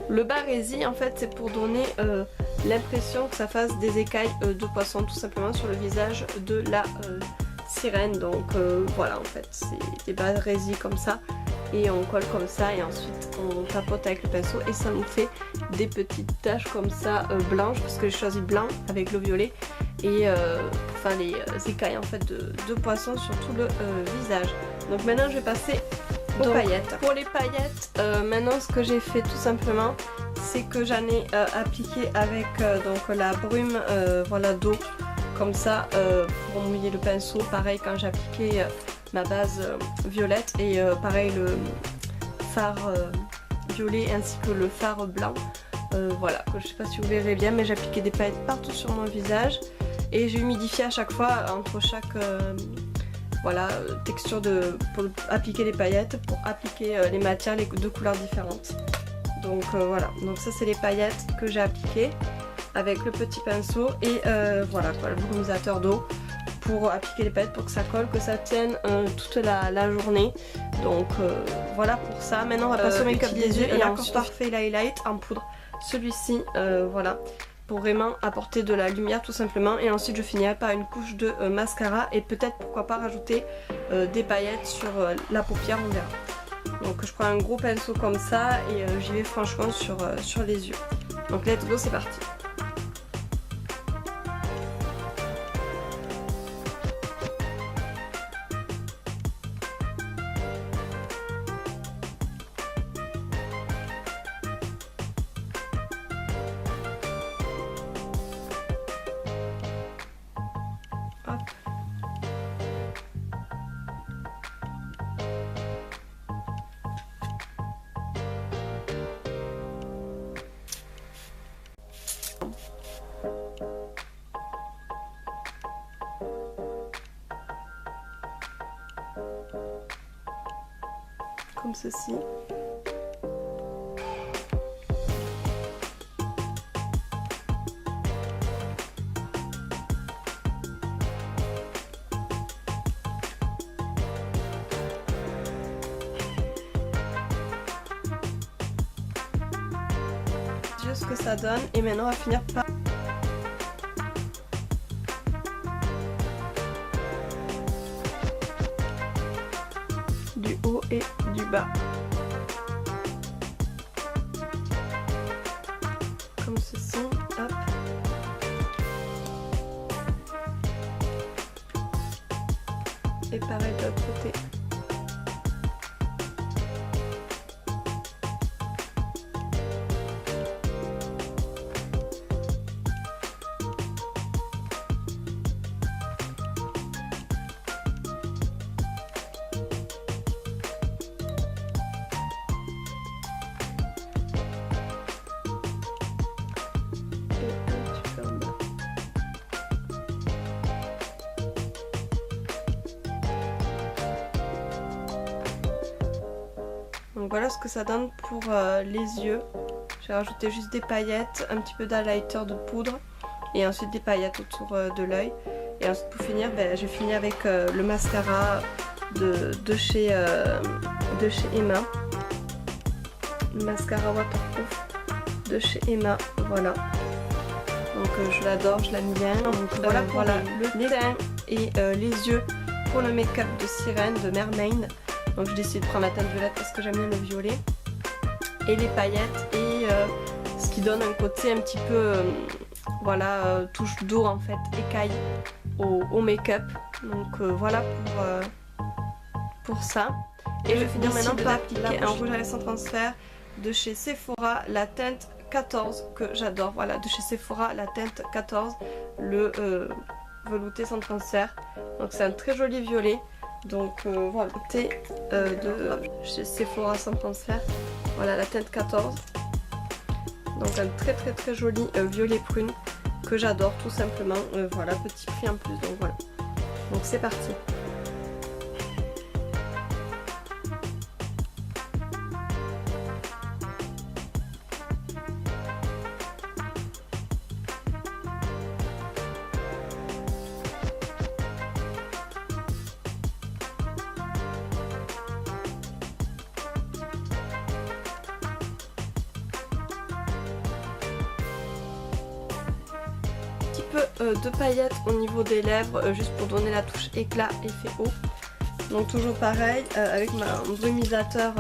Le barésie en fait c'est pour donner l'impression que ça fasse des écailles de poisson tout simplement sur le visage de la sirène. Donc voilà, en fait c'est des barésies comme ça et on colle comme ça et ensuite on tapote avec le pinceau et ça nous fait des petites taches comme ça blanches, parce que j'ai choisi blanc avec le violet et enfin les écailles en fait de poisson sur tout le visage. Donc maintenant je vais passer aux paillettes. Pour les paillettes, maintenant ce que j'ai fait tout simplement, c'est que j'en ai appliqué avec donc la brume voilà, d'eau comme ça pour mouiller le pinceau. Pareil quand j'ai appliqué ma base violette et pareil le fard violet ainsi que le fard blanc. Voilà, je sais pas si vous verrez bien, mais j'ai appliqué des paillettes partout sur mon visage et j'ai humidifié à chaque fois entre chaque voilà, texture pour appliquer les paillettes, pour appliquer les matières, les deux couleurs différentes. Donc voilà, donc ça c'est les paillettes que j'ai appliquées avec le petit pinceau et voilà quoi, le volumisateur d'eau pour appliquer les paillettes pour que ça colle, que ça tienne toute la journée. Donc voilà pour ça. Maintenant on va passer au make-up des yeux et ensuite parfait l'highlight en poudre. Celui-ci voilà, pour vraiment apporter de la lumière tout simplement. Et ensuite je finirai par une couche de mascara et peut-être pourquoi pas rajouter des paillettes sur la paupière, on verra. Donc je prends un gros pinceau comme ça et j'y vais franchement sur les yeux. Donc let's go, c'est parti. Comme ceci. Ce que ça donne et maintenant on va finir par du haut et du bas comme ceci, hop. Et pareil de l'autre côté. Donc voilà ce que ça donne pour les yeux. J'ai rajouté juste des paillettes, un petit peu d'highlighter de poudre et ensuite des paillettes autour de l'œil. Et ensuite pour finir, j'ai fini avec le mascara de chez Emma. Le mascara waterproof de chez Emma, voilà. Donc je l'adore, je l'aime bien. Donc voilà pour le teint et les yeux pour le make-up de sirène, de mermaid. Donc j'ai décidé de prendre la teinte violette parce que j'aime bien le violet. Et les paillettes et ce qui donne un côté un petit peu voilà, touche d'eau en fait, écaille au make-up. Donc voilà pour ça. Et je vais finir maintenant par appliquer un rouge à lèvres sans transfert de chez Sephora, la teinte 14 que j'adore. Voilà, de chez Sephora, la teinte 14, le velouté sans transfert. Donc c'est un très joli violet. Donc voilà, de chez Sephora sans transfert. Voilà la teinte 14. Donc un très joli violet prune que j'adore tout simplement. Voilà, petit prix en plus. Donc voilà. Donc c'est parti. peu de paillettes au niveau des lèvres, juste pour donner la touche éclat, effet haut. Donc toujours pareil, avec mon brumisateur,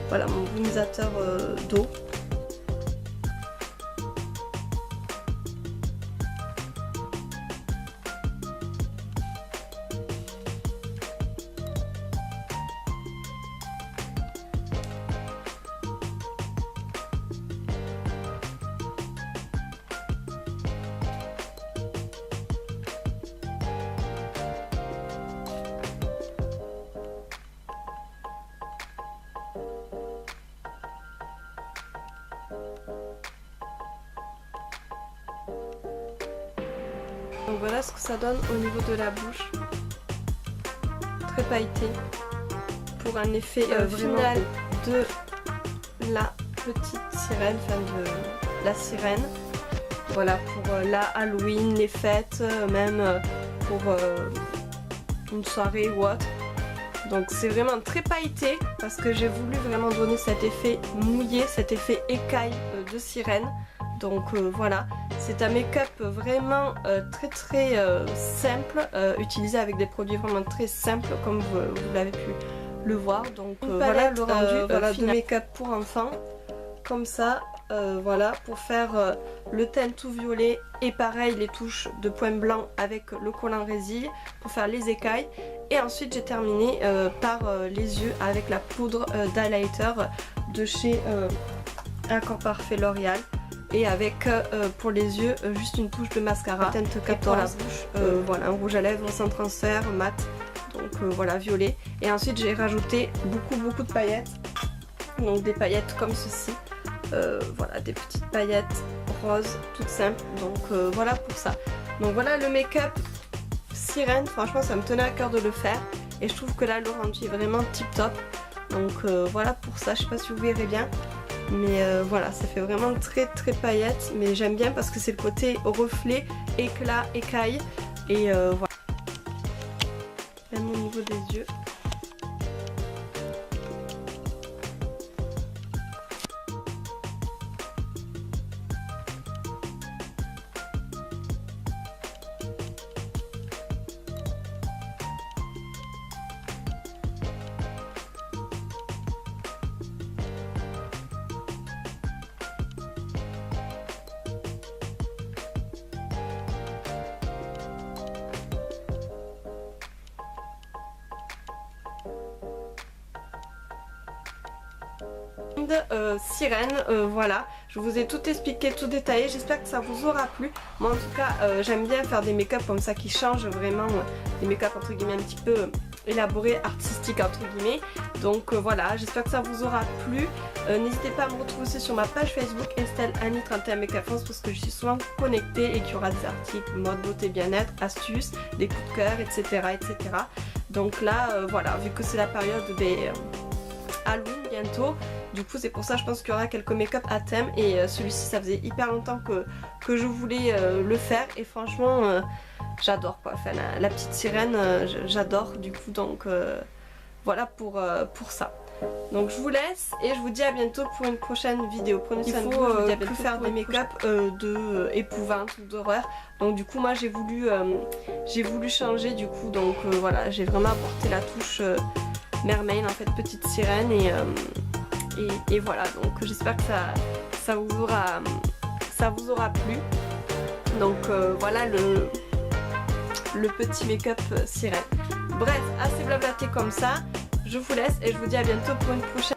voilà, mon brumisateur d'eau. Donc voilà ce que ça donne au niveau de la bouche, très pailleté, pour un effet final de la petite sirène, enfin de la sirène. Voilà, pour la Halloween, les fêtes, même pour une soirée ou autre. Donc c'est vraiment très pailleté parce que j'ai voulu vraiment donner cet effet mouillé, cet effet écaille de sirène. Donc voilà, c'est un make-up vraiment très simple, utilisé avec des produits vraiment très simples comme vous l'avez pu le voir. Donc voilà le rendu voilà, de make-up pour enfants, comme ça, voilà, pour faire le teint tout violet et pareil les touches de points blancs avec le collant résille pour faire les écailles. Et ensuite j'ai terminé par les yeux avec la poudre d'highlighter de chez Accord Parfait L'Oréal. Et avec pour les yeux juste une touche de mascara, teinte 14, pour la bouche, voilà, un rouge à lèvres sans transfert, mat, donc voilà, violet. Et ensuite j'ai rajouté beaucoup de paillettes, donc des paillettes comme ceci, voilà, des petites paillettes roses, toutes simples, donc voilà pour ça. Donc voilà le make-up sirène, franchement ça me tenait à cœur de le faire, et je trouve que là le rendu est vraiment tip top, donc voilà pour ça, je sais pas si vous verrez bien. Mais voilà, ça fait vraiment très paillette, mais j'aime bien parce que c'est le côté reflet, éclat, écaille, et voilà. Même au niveau des yeux. Sirène, voilà, je vous ai tout expliqué, tout détaillé, j'espère que ça vous aura plu. Moi en tout cas j'aime bien faire des make-up comme ça qui changent vraiment, des make-up entre guillemets un petit peu élaborés, artistiques entre guillemets. Donc voilà, j'espère que ça vous aura plu. N'hésitez pas à me retrouver aussi sur ma page Facebook Estelle Annie 31 Make-up France, parce que je suis souvent connectée et qu'il y aura des articles mode, beauté, bien-être, astuces, des coups de cœur, etc. Donc là voilà, vu que c'est la période des Halloween bientôt, du coup c'est pour ça je pense qu'il y aura quelques make-up à thème, et celui-ci ça faisait hyper longtemps que je voulais le faire, et franchement j'adore quoi, enfin la petite sirène j'adore du coup, donc voilà pour ça. Donc je vous laisse et je vous dis à bientôt pour une prochaine vidéo. Prenez soin de vous, je vous dis à bientôt faire des make-up de épouvante ou d'horreur. Donc du coup moi j'ai voulu changer du coup, donc voilà, j'ai vraiment apporté la touche mermaid en fait, petite sirène, et voilà, donc j'espère que ça vous aura plu. Donc voilà le petit make-up sirène. Bref, assez blablaté comme ça, je vous laisse et je vous dis à bientôt pour une prochaine